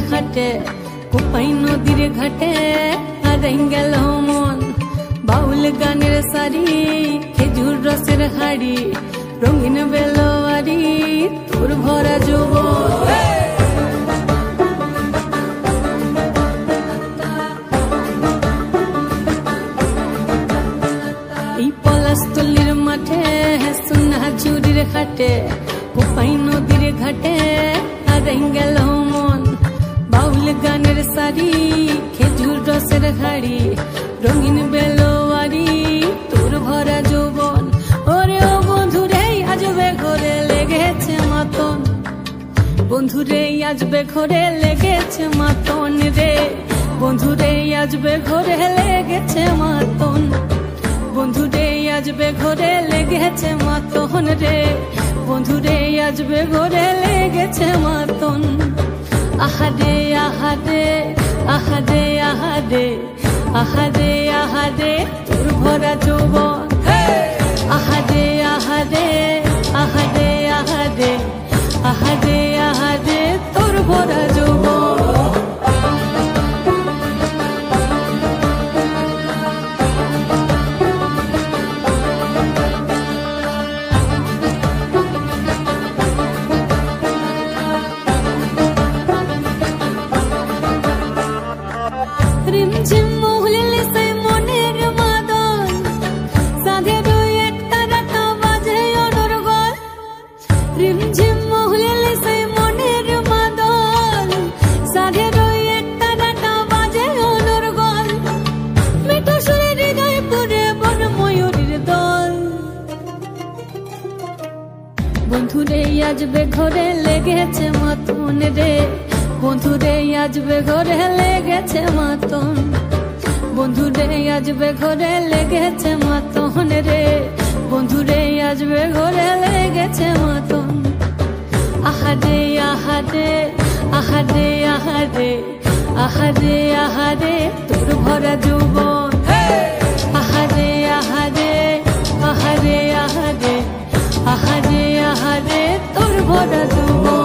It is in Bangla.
খাটে কোপাই নদীর ঘাটে হারাই গেল মন বাউল গানের সারি খেজুর রসের হাড়ি রঙিন বেলোয়ারি তোর ভরা যৌবন এই পলাশতলির মাঠে সোনা ঝুরির খাটে কোপাই নদীর ঘাটে হারাই গেল মন বাউল গানের সারি খেজুর রসের হাড়ি রঙিন বেলোয়ারি তোর ভরা যৌবন ওরে ও বন্ধুরে আজবে ঘরে লেগেছে মাতন বন্ধুরে আজবে ঘরে লেগেছে মাতন রে বন্ধুরে আজবে ঘরে লেগেছে মাতন বন্ধুরে আজবে ঘরে লেগেছে মাতন রে বন্ধুরে আজবে ঘরে লেগেছে মাতন আহারে আহারে আহারে আহারে আহারে আহারে তোর ভরা যৌবন আহারে আহারে আহারে আহারে আহারে আহারে তোর ভরা যৌবন রিমঝিম মহুলিলে সেই মনের মাদল সাধের এক তারাটা বাজে অনর্গল রিমঝিম মহুলিলে সেই মনের মাদল সাধের এক তারাটা বাজে অনর্গল মিঠো সুরে হৃদয় পুরে বন ময়ূরীর দল বন্ধুরে আজবে ঘরে লেগেছে মাতন রে বন্ধুরে আজবে ঘরে লেগেছে মাতন বন্ধুরে আজবে ঘরে লেগেছে মাতন রে বন্ধুরে আজবে ঘরে লেগেছে মাতন আহারে আহারে আহারে আহারে আহারে আহারে তোর ভরা যৌবন আহারে আহারে আহারে আহারে আহারে আহারে তোর ভরা যৌবন